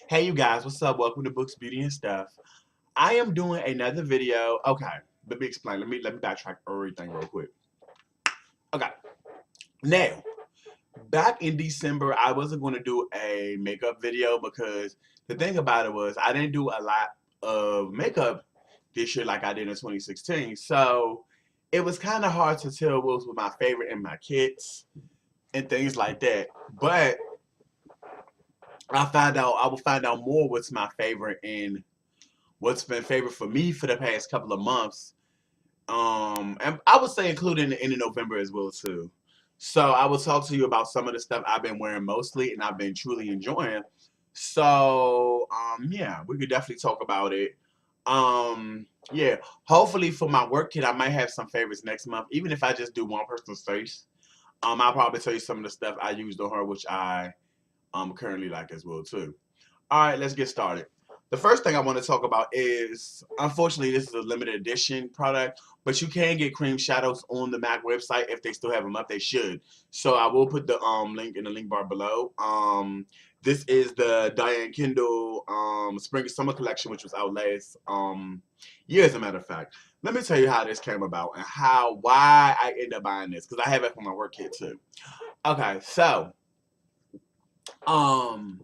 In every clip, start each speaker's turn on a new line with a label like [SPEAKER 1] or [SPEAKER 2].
[SPEAKER 1] Hey you guys, what's up? Welcome to Books, Beauty, and Stuff. I am doing another video. Okay, let me explain. Let me backtrack everything real quick. Okay, now back in December, I wasn't going to do a makeup video because the thing about it was I didn't do a lot of makeup this year like I did in 2016. So it was kind of hard to tell what was my favorite in my kits and things like that. But I will find out more what's my favorite and what's been favorite for me for the past couple of months. And I would say including the end of November as well too. So I will talk to you about some of the stuff I've been wearing mostly and I've been truly enjoying. So yeah, we could definitely talk about it. Yeah, hopefully for my work kit I might have some favorites next month. Even if I just do one person's face. I'll probably tell you some of the stuff I used on her, which I currently like as well too. All right, let's get started. The first thing I want to talk about is, unfortunately, this is a limited edition product, but you can get cream shadows on the MAC website if they still have them up. They should. So I will put the link in the link bar below. This is the Diane Kendal Spring and Summer collection, which was out last year, as a matter of fact. Let me tell you how this came about and why I ended up buying this because I have it for my work kit too. Okay, so um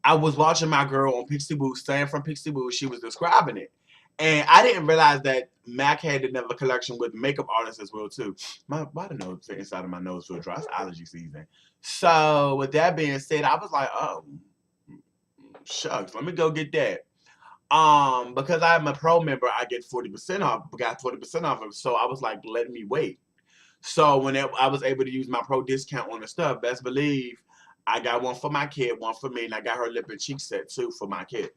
[SPEAKER 1] I was watching my girl on Peachtwist, Sam from Peachtwist. She was describing it, and I didn't realize that Mac had another collection with makeup artists as well too. Why the nose inside of my nose feel dry? It's allergy season. So with that being said, I was like, oh shucks, let me go get that. Because I'm a pro member, I get 40% off. Got 40% off of it, so I was like, let me wait. So when I was able to use my pro discount on the stuff, best believe I got one for my kid, one for me, and I got her lip and cheek set too for my kid.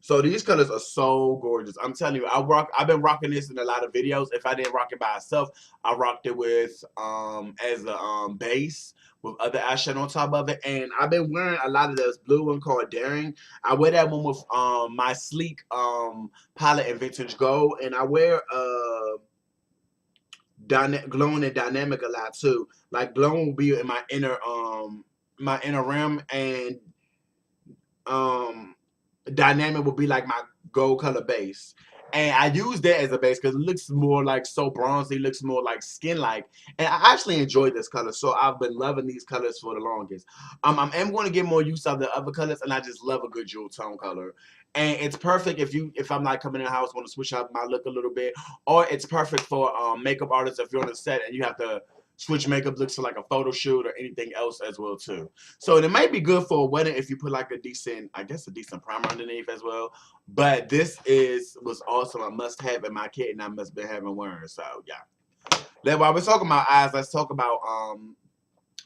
[SPEAKER 1] So these colors are so gorgeous. I'm telling you, I've been rocking this in a lot of videos. If I didn't rock it by itself, I rocked it with as a base with other eyeshadow on top of it. And I've been wearing a lot of this blue one called Daring. I wear that one with my sleek palette and vintage gold. And I wear glowing and dynamic a lot too. Like glowing will be in my inner rim, and um dynamic will be like my gold color base. And I use that as a base because it looks more like so bronzy, looks more like skin like. And I actually enjoy this color. So I've been loving these colors for the longest. I am going to get more use of the other colors, and I just love a good jewel tone color. And it's perfect if I'm like coming in the house, want to switch up my look a little bit, or it's perfect for makeup artists if you're on a set and you have to switch makeup looks to like a photo shoot or anything else as well too. So it might be good for a wedding if you put like a decent, I guess a decent primer underneath as well. But was awesome. A must have in my kit, and I must be having wearing. So yeah. Then while we're talking about eyes, let's talk about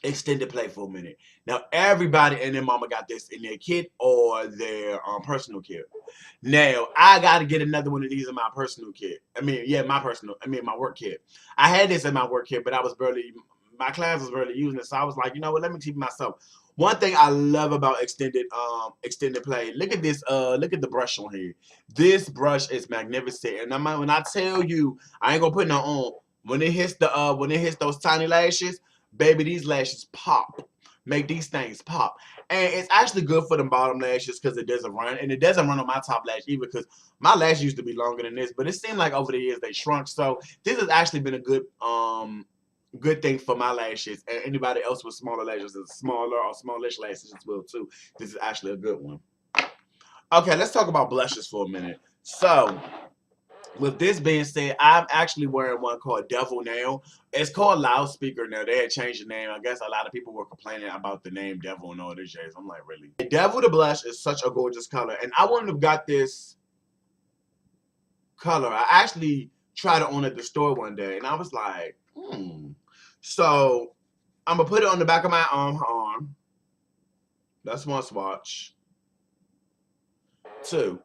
[SPEAKER 1] extended play for a minute. Now everybody and their mama got this in their kit or their personal kit. Now I got to get another one of these in my personal kit. My work kit. I had this in my work kit, but my class was barely using it, so I was like, you know what, let me teach myself. One thing I love about extended play, look at this, look at the brush on here. This brush is magnificent, and when I tell you, I ain't gonna put no on. When it hits those tiny lashes, baby, these lashes pop. Make these things pop. And it's actually good for the bottom lashes because it doesn't run. And it doesn't run on my top lash either because my lash used to be longer than this. But it seemed like over the years they shrunk. So this has actually been a good thing for my lashes. And anybody else with smaller lashes is smaller or smallish lashes as well too. This is actually a good one. Okay, let's talk about blushes for a minute. So with this being said, I'm actually wearing one called Devil now. It's called Loudspeaker now. They had changed the name. I guess a lot of people were complaining about the name Devil and all this jazz. I'm like, really? Devil the blush is such a gorgeous color. And I wouldn't have got this color. I actually tried it on at the store one day. And I was like, So I'm going to put it on the back of my arm. That's one swatch. Two.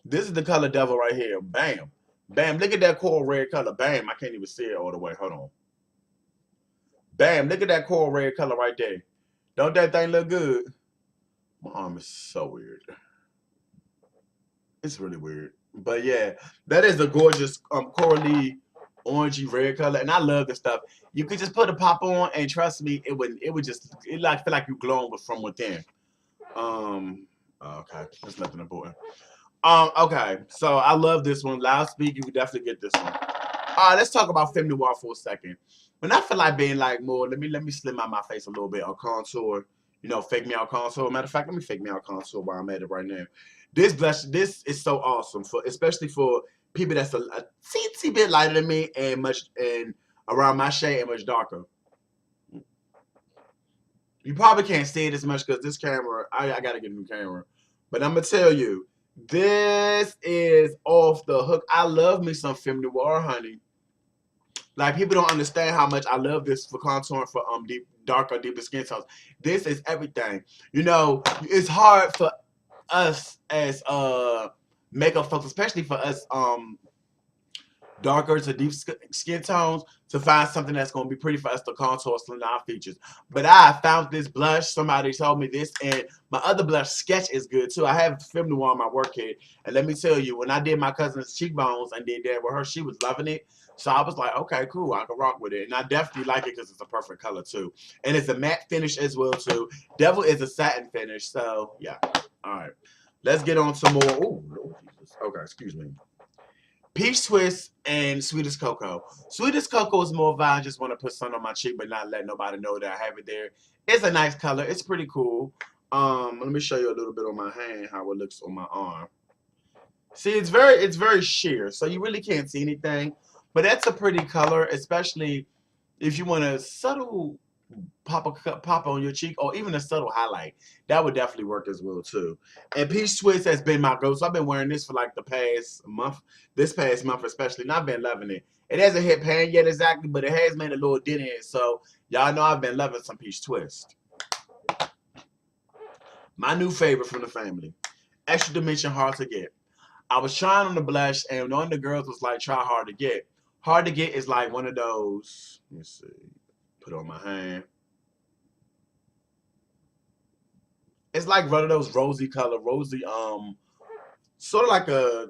[SPEAKER 1] This is the color Devil right here. Bam. Bam, look at that coral red color. Bam, I can't even see it all the way. Hold on. Bam, look at that coral red color right there. Don't that thing look good? My arm is so weird. It's really weird. But yeah, that is a gorgeous corally orangey red color. And I love this stuff. You could just put a pop on and trust me, it would feel like you glowing from within. Okay, that's nothing important. Okay, so I love this one. Loudspeaker, you can definitely get this one. All right, let's talk about Femme Noir for a second. When I feel like being like more, let me slim out my face a little bit or contour, fake me out contour. Matter of fact, let me fake me out contour while I'm at it right now. This blush, this is so awesome for, especially for people that's a teensy bit lighter than me and around my shade and much darker. You probably can't see it as much because this camera, I gotta get a new camera. But I'm gonna tell you, this is off the hook. I love me some Femme Noir, honey. Like people don't understand how much I love this for contouring for deep, darker, deeper skin tones. This is everything. It's hard for us as makeup folks, especially for us darker to deep skin tones, to find something that's going to be pretty for us to contour slim down features. But I found this blush. Somebody told me this, and my other blush Sketch is good too. I have Femme Noir on my work kit, and let me tell you, when I did my cousin's cheekbones and did that with her, she was loving it. So I was like, okay, cool, I can rock with it. And I definitely like it because it's a perfect color too. And it's a matte finish as well too. Devil is a satin finish, so yeah. All right, let's get on some more. Oh, Lord Jesus. Okay, excuse me. Peachtwist and Sweetest Cocoa. Sweetest Cocoa is more of I just want to put sun on my cheek but not let nobody know that I have it there. It's a nice color. It's pretty cool. Let me show you a little bit on my hand how it looks on my arm. See, it's very sheer, so you really can't see anything. But that's a pretty color, especially if you want a subtle pop on your cheek or even a subtle highlight. That would definitely work as well too. And Peachtwist has been my go. So I've been wearing this for like the past month. This past month especially, and I've been loving it. It hasn't hit pan yet exactly, but it has made a little dent in it. So y'all know I've been loving some Peachtwist. My new favorite from the family. Extra Dimension Hard to Get. I was trying on the blush and one of the girls was like, try Hard to Get. Hard to Get is like one of those, let me see, put it on my hand. It's like one of those rosy, sort of like a,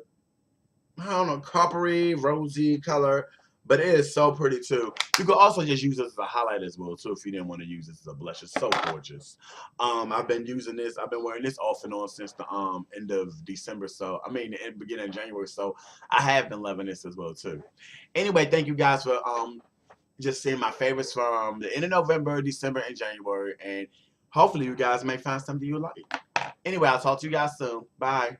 [SPEAKER 1] I don't know, coppery, rosy color, but it is so pretty too. You could also just use this as a highlight as well too if you didn't want to use this as a blush. It's so gorgeous. I've been using this. I've been wearing this off and on since the end of December. So I mean, the beginning of January. So I have been loving this as well too. Anyway, thank you guys for just seeing my favorites from the end of November, December, and January, and hopefully you guys may find something you like. Anyway, I'll talk to you guys soon. Bye.